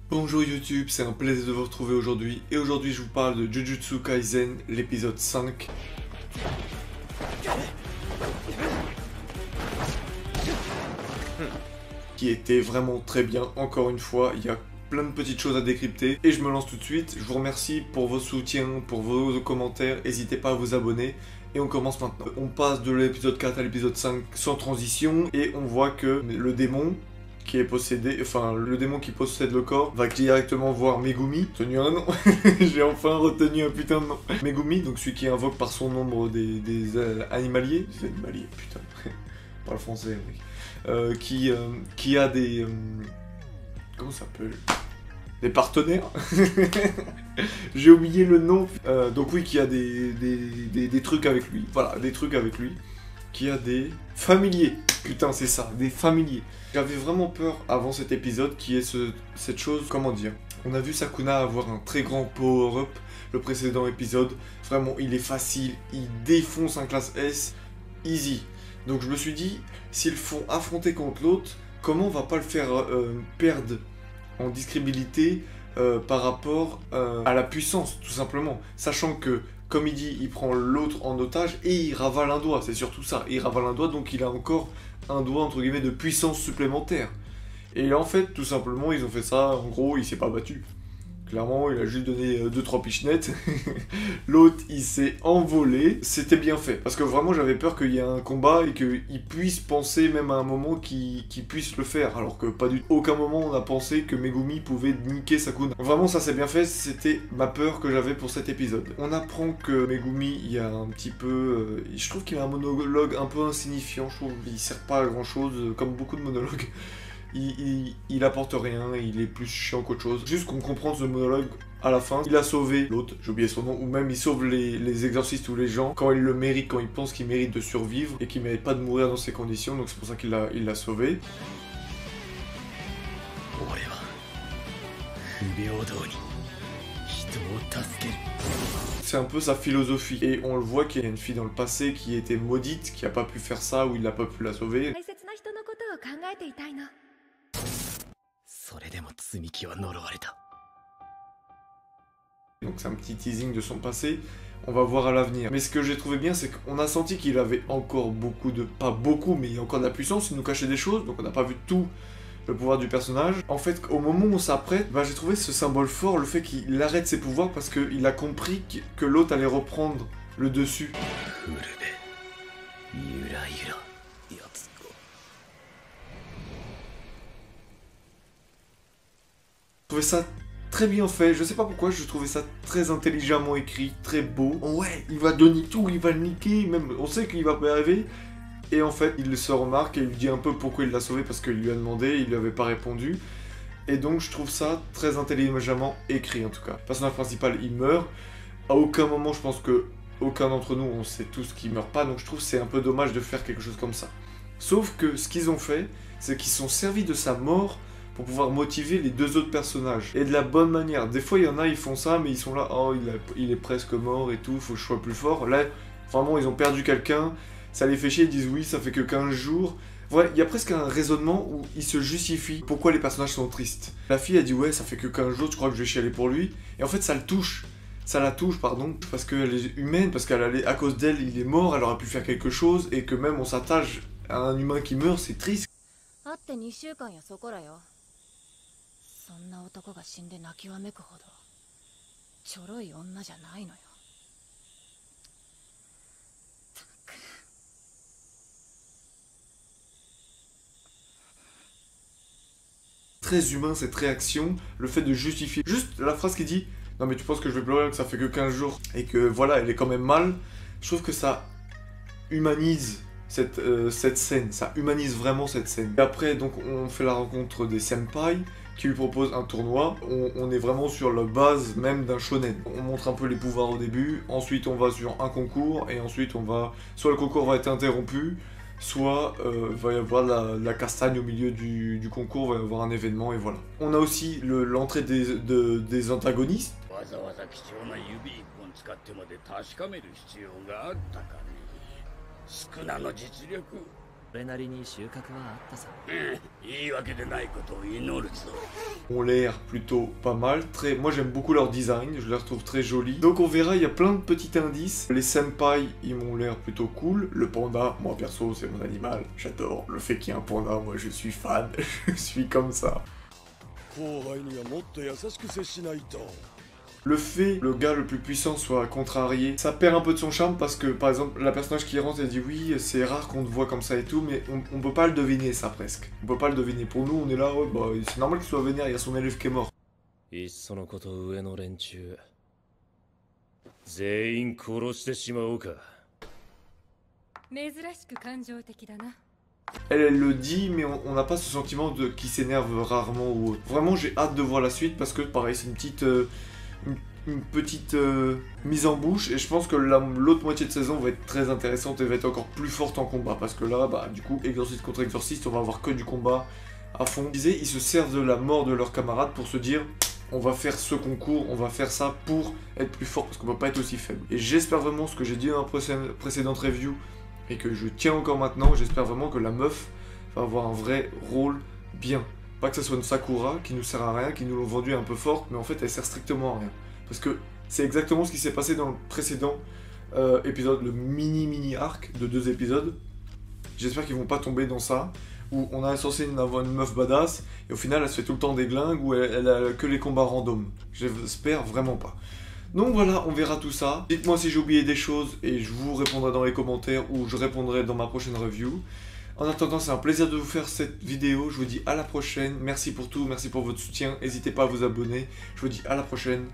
Bonjour YouTube, c'est un plaisir de vous retrouver aujourd'hui et aujourd'hui je vous parle de Jujutsu Kaisen, l'épisode 5. Qui était vraiment très bien, encore une fois, il y a plein de petites choses à décrypter et je me lance tout de suite. Je vous remercie pour vos soutiens, pour vos commentaires, n'hésitez pas à vous abonner. Et on commence maintenant. On passe de l'épisode 4 à l'épisode 5 sans transition et on voit que le démon qui est possédé, enfin le démon qui possède le corps, va directement voir Megumi, tenu un nom, j'ai enfin retenu un putain de nom. Megumi, donc celui qui invoque par son nombre des animaliers, putain, pas le français, mec. Qui a des... comment ça s'appelle? Des partenaires. J'ai oublié le nom. Donc oui, qui a des trucs avec lui. Voilà, des trucs avec lui. Qui a des familiers. Putain, c'est ça, des familiers. J'avais vraiment peur avant cet épisode qui est cette chose, comment dire. On a vu Sakuna avoir un très grand power-up le précédent épisode. Vraiment, il est facile, il défonce un classe S, easy. Donc je me suis dit, s'ils font affronter contre l'autre, comment on va pas le faire perdre en discrédibilité par rapport à la puissance, tout simplement. Sachant que, comme il dit, il prend l'autre en otage et il ravale un doigt, c'est surtout ça. Il ravale un doigt, donc il a encore un doigt, entre guillemets, de puissance supplémentaire. Et là, en fait, tout simplement, ils ont fait ça, en gros, il s'est pas battu. Clairement, il a juste donné 2-3 pichenettes. L'autre, il s'est envolé. C'était bien fait. Parce que vraiment, j'avais peur qu'il y ait un combat et qu'il puisse penser même à un moment qu'il puisse le faire. Alors que pas du tout. Aucun moment, on a pensé que Megumi pouvait niquer Sakuna. Vraiment, ça s'est bien fait. C'était ma peur que j'avais pour cet épisode. On apprend que Megumi, il y a un petit peu... je trouve qu'il a un monologue un peu insignifiant. Je trouve qu'il sert pas à grand chose, comme beaucoup de monologues. Il apporte rien, il est plus chiant qu'autre chose. Juste qu'on comprend ce monologue à la fin. Il a sauvé l'autre, j'ai oublié son nom, ou même il sauve les exorcistes ou les gens quand il le mérite, quand il pense qu'il mérite de survivre et qu'il mérite pas de mourir dans ces conditions, donc c'est pour ça qu'il l'a sauvé. C'est un peu sa philosophie. Et on le voit qu'il y a une fille dans le passé qui était maudite, qui a pas pu faire ça, ou il n'a pas pu la sauver. Donc c'est un petit teasing de son passé, on va voir à l'avenir. Mais ce que j'ai trouvé bien, c'est qu'on a senti qu'il avait encore beaucoup de... Pas beaucoup, mais il y a encore de la puissance, il nous cachait des choses, donc on n'a pas vu tout le pouvoir du personnage. En fait, au moment où on s'apprête, j'ai trouvé ce symbole fort, le fait qu'il arrête ses pouvoirs parce qu'il a compris que l'autre allait reprendre le dessus. Je trouvais ça très bien fait, je sais pas pourquoi, je trouvais ça très intelligemment écrit, très beau. Ouais, il va donner tout, il va le niquer, même on sait qu'il va pas y arriver. Et en fait, il se remarque et il lui dit un peu pourquoi il l'a sauvé, parce qu'il lui a demandé, il lui avait pas répondu. Et donc je trouve ça très intelligemment écrit en tout cas. Le personnage principal, il meurt. À aucun moment, je pense que aucun d'entre nous, on sait tous qu'il meurt pas, donc je trouve que c'est un peu dommage de faire quelque chose comme ça. Sauf que ce qu'ils ont fait, c'est qu'ils sont servis de sa mort pour pouvoir motiver les deux autres personnages. Et de la bonne manière. Des fois, il y en a, ils font ça, mais ils sont là, oh, il est presque mort et tout, faut que je sois plus fort. Là, vraiment, ils ont perdu quelqu'un, ça les fait chier, ils disent oui, ça fait que 15 jours. Ouais, il y a presque un raisonnement où ils se justifient pourquoi les personnages sont tristes. La fille a dit ouais, ça fait que 15 jours, je crois que je vais chialer pour lui. Et en fait, ça le touche. Ça la touche, pardon, parce qu'elle est humaine, parce qu'elle allait, à cause d'elle, il est mort, elle aurait pu faire quelque chose, et que même on s'attache à un humain qui meurt, c'est triste. Très humain cette réaction, le fait de justifier. Juste la phrase qui dit « Non mais tu penses que je vais pleurer, que ça fait que 15 jours » et que voilà, elle est quand même mal, je trouve que ça humanise cette scène, ça humanise vraiment cette scène. Et après, donc, on fait la rencontre des senpai qui lui proposent un tournoi. On est vraiment sur la base même d'un shonen. On montre un peu les pouvoirs au début, ensuite on va sur un concours, et ensuite on va... Soit le concours va être interrompu, soit va y avoir la castagne au milieu du concours, va y avoir un événement, et voilà. On a aussi l'entrée des antagonistes. ont l'air plutôt pas mal. Moi j'aime beaucoup leur design, je les retrouve très jolis. Donc on verra, il y a plein de petits indices. Les senpai, ils m'ont l'air plutôt cool. Le panda, moi perso, c'est mon animal. J'adore le fait qu'il y ait un panda, moi je suis fan. Je suis comme ça. Le fait que le gars le plus puissant soit contrarié, ça perd un peu de son charme parce que, par exemple, la personnage qui rentre, elle dit oui, c'est rare qu'on te voit comme ça et tout, mais on peut pas le deviner, ça, presque. On peut pas le deviner. Pour nous, on est là, ouais, bah, c'est normal qu'il soit vénère, il y a son élève qui est mort. Elle le dit, mais on n'a pas ce sentiment de qui s'énerve rarement ou autre. Vraiment, j'ai hâte de voir la suite parce que, pareil, c'est une petite mise en bouche et je pense que l'autre moitié de saison va être très intéressante et va être encore plus forte en combat parce que là, bah, du coup, exorciste contre exorciste, on va avoir que du combat à fond. Ils se servent de la mort de leurs camarades pour se dire on va faire ce concours, on va faire ça pour être plus fort parce qu'on peut pas être aussi faible. Et j'espère vraiment ce que j'ai dit dans la précédente review et que je tiens encore maintenant, j'espère vraiment que la meuf va avoir un vrai rôle bien. Pas que ça soit une Sakura qui nous sert à rien, qui nous l'ont vendue un peu forte, mais en fait elle sert strictement à rien. Parce que c'est exactement ce qui s'est passé dans le précédent épisode, le mini arc de 2 épisodes. J'espère qu'ils vont pas tomber dans ça, où on est censé avoir une meuf badass, et au final elle se fait tout le temps des glingues, où elle a que les combats random. J'espère vraiment pas. Donc voilà, on verra tout ça. Dites-moi si j'ai oublié des choses, et je vous répondrai dans les commentaires, ou je répondrai dans ma prochaine review. En attendant, c'est un plaisir de vous faire cette vidéo. Je vous dis à la prochaine. Merci pour tout, merci pour votre soutien. N'hésitez pas à vous abonner. Je vous dis à la prochaine.